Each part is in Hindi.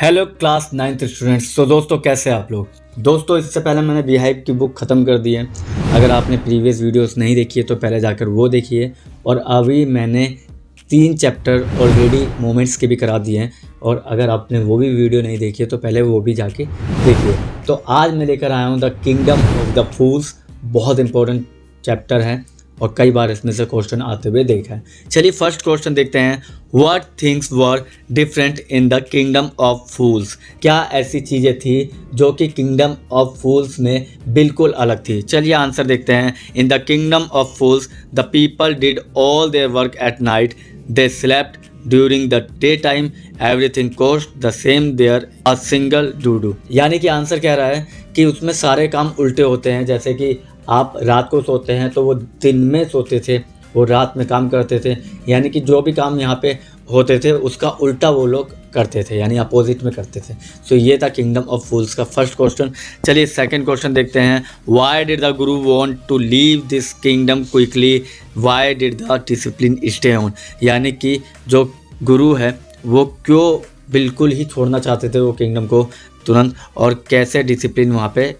Hello class 9th students. तो दोस्तों कैसे हैं आप लोग। दोस्तों इससे पहले मैंने बीहाइव की बुक ख़त्म कर दी है। अगर आपने प्रीवियस वीडियोस नहीं देखी है तो पहले जाकर वो देखिए। और अभी मैंने 3 चैप्टर ऑलरेडी मोमेंट्स के भी करा दिए हैं, और अगर आपने वो भी वीडियो नहीं देखी है तो पहले वो भी जाके देखिए। तो आज मैं लेकर आया हूँ the kingdom of the fools. बहुत इंपॉर्टेंट चैप्टर है और कई बार इसमें से क्वेश्चन आते हुए देखा है। चलिए फर्स्ट क्वेश्चन देखते हैं। What things were different in the kingdom of fools. क्या ऐसी चीज़ें थी जो कि किंगडम ऑफ फूल्स में बिल्कुल अलग थी। चलिए आंसर देखते हैं। In the kingdom of fools the people did all their work at night, they slept during the day time, everything cost the same there a single do. यानी कि आंसर कह रहा है कि उसमें सारे काम उल्टे होते हैं। जैसे कि आप रात को सोते हैं तो वो दिन में सोते थे, वो रात में काम करते थे। यानी कि जो भी काम यहाँ पे होते थे उसका उल्टा वो लोग करते थे, यानी अपोजिट में करते थे। सो ये था किंगडम ऑफ फूल्स का फर्स्ट क्वेश्चन। चलिए सेकंड क्वेश्चन देखते हैं। Why did the guru want to leave this kingdom quickly, why did the disciple stay on. यानी कि जो गुरु है वो क्यों बिल्कुल ही छोड़ना चाहते थे वो किंगडम को तुरंत, और कैसे डिसिप्लिन वहाँ पे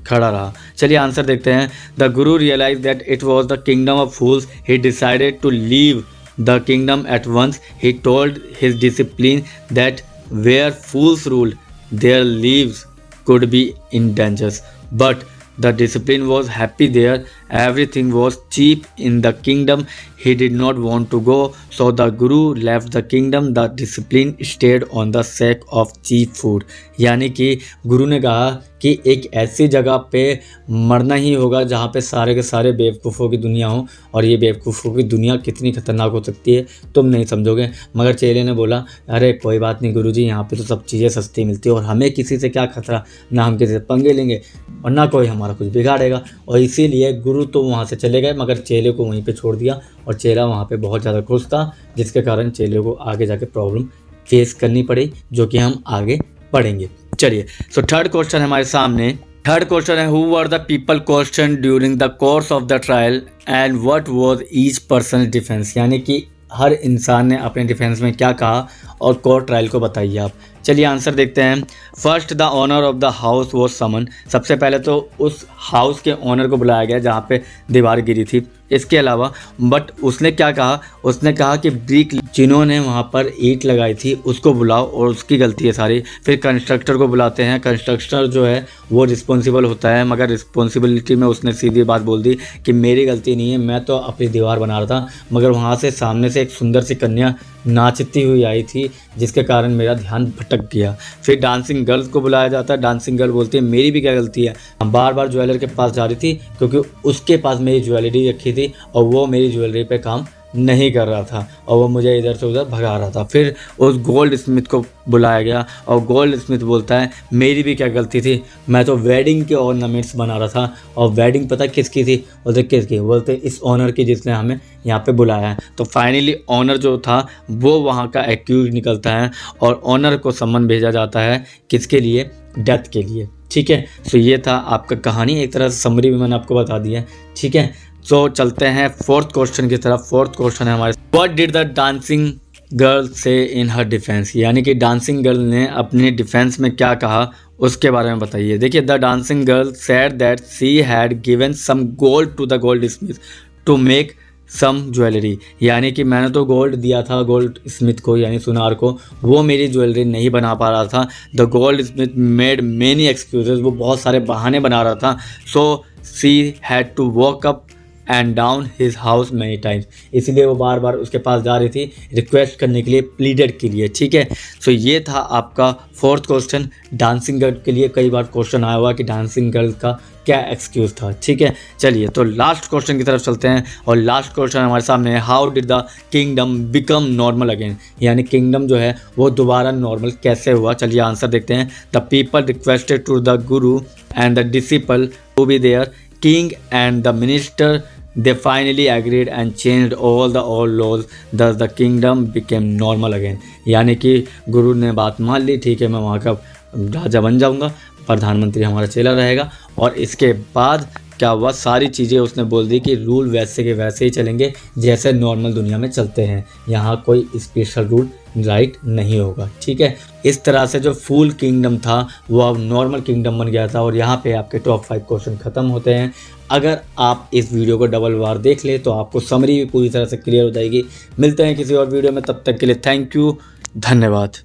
खड़ा रहा। चलिए आंसर देखते हैं। The guru realize that it was the kingdom of fools, he decided to leave the kingdom at once, he told his disciple that where fools ruled there lives could be in dangers, but the discipline was happy there. Everything was cheap in the kingdom. He did not want to go, so the guru left the kingdom. The discipline stayed on the sake of cheap food. यानी कि गुरु ने कहा कि एक ऐसी जगह पे मरना ही होगा जहाँ पे सारे के सारे बेवकूफ़ों की दुनिया हो, और ये बेवकूफ़ों की दुनिया कितनी खतरनाक हो सकती है तुम नहीं समझोगे। मगर चेले ने बोला अरे कोई बात नहीं गुरुजी, यहाँ पे तो सब चीज़ें सस्ती मिलती है और हमें किसी से क्या खतरा, ना हम किसी से पंगे लेंगे और ना कोई हमारा कुछ बिगाड़ेगा। और इसीलिए गुरु तो वहाँ से चले गए, मगर चेले को वहीं पे छोड़ दिया। और चेला वहाँ पे बहुत ज़्यादा खुश था, जिसके कारण चेले को आगे जाके प्रॉब्लम फेस करनी पड़ी, जो कि हम आगे पढ़ेंगे। चलिए सो थर्ड क्वेश्चन हमारे सामने। थर्ड क्वेश्चन है, who were the people question during the course of the trial and what was each person defence. यानी कि हर इंसान ने अपने डिफेंस में क्या कहा और कोर्ट ट्रायल को बताइए आप। चलिए आंसर देखते हैं। First the owner of the house was someone. सबसे पहले तो उस हाउस के ओनर को बुलाया गया जहाँ पे दीवार गिरी थी। इसके अलावा बट उसने क्या कहा, उसने कहा कि ब्रिक जिन्होंने वहाँ पर ईंट लगाई थी उसको बुलाओ, और उसकी गलती है सारी। फिर कंस्ट्रक्टर को बुलाते हैं। कंस्ट्रक्टर जो है वो रिस्पॉन्सिबल होता है, मगर रिस्पॉन्सिबिलिटी में उसने सीधी बात बोल दी कि मेरी गलती नहीं है, मैं तो अपनी दीवार बना रहा था। मगर वहाँ से सामने से एक सुंदर सी कन्या नाचती हुई आई थी, जिसके कारण मेरा ध्यान भटक गया। फिर डांसिंग गर्ल्स को बुलाया जाता है। डांसिंग गर्ल बोलती है मेरी भी क्या गलती है, बार बार ज्वेलर के पास जा रही थी क्योंकि उसके पास मेरी ज्वेलरी रखी थी और वो मेरी ज्वेलरी पे काम नहीं कर रहा था और वो मुझे इधर से उधर भगा रहा था। फिर उस गोल्ड स्मिथ को बुलाया गया और गोल्ड स्मिथ बोलता है मेरी भी क्या गलती थी, मैं तो वेडिंग के ऑर्नामेंट्स बना रहा था। और वेडिंग पता किसकी थी, बोलते किसकी, बोलते इस ऑनर की जिसने हमें यहाँ पे बुलाया है। तो फाइनली ऑनर जो था वो वहाँ का एक्यूज निकलता है और ऑनर को सम्मन भेजा जाता है किसके लिए, डेथ के लिए। ठीक है, तो ये था आपका कहानी, एक तरह से समरी भी मैंने आपको बता दिया। ठीक है, तो चलते हैं फोर्थ क्वेश्चन की तरफ। फोर्थ क्वेश्चन है हमारे, what did the dancing girl से इन हर डिफेंस। यानी कि डांसिंग गर्ल ने अपने डिफेंस में क्या कहा उसके बारे में बताइए। देखिए, the dancing girl said that she had given some gold to the goldsmith to make some jewellery. यानी कि मैंने तो गोल्ड दिया था गोल्ड स्मिथ को, यानी सुनार को, वो मेरी ज्वेलरी नहीं बना पा रहा था। The goldsmith made many excuses, वो बहुत सारे बहाने बना रहा था। So she had to walk up and down his house many times. इसलिए वो बार बार उसके पास जा रही थी रिक्वेस्ट करने के लिए, प्लीडेड के लिए। ठीक है, सो ये था आपका फोर्थ क्वेश्चन। डांसिंग गर्ल के लिए कई बार क्वेश्चन आया हुआ कि डांसिंग गर्ल का क्या एक्सक्यूज़ था। ठीक है, चलिए तो लास्ट क्वेश्चन की तरफ चलते हैं। और लास्ट क्वेश्चन हमारे सामने है, how did the kingdom become normal again. यानी किंगडम जो है वो दोबारा नॉर्मल कैसे हुआ। चलिए आंसर देखते हैं। The people requested to the guru and the disciple to be there, king and the minister they finally agreed and changed all the old laws, thus the kingdom became normal again। यानी कि गुरु ने बात मान ली, ठीक है मैं वहाँ का राजा बन जाऊँगा, प्रधानमंत्री हमारा चेला रहेगा। और इसके बाद क्या हुआ, सारी चीज़ें उसने बोल दी कि रूल वैसे के वैसे ही चलेंगे जैसे नॉर्मल दुनिया में चलते हैं, यहाँ कोई स्पेशल रूल राइट नहीं होगा। ठीक है, इस तरह से जो फुल किंगडम था वो अब नॉर्मल किंगडम बन गया था और यहाँ पे आपके टॉप 5 क्वेश्चन खत्म होते हैं। अगर आप इस वीडियो को डबल बार देख ले तो आपको समरी भी पूरी तरह से क्लियर हो जाएगी। मिलते हैं किसी और वीडियो में, तब तक के लिए थैंक यू, धन्यवाद।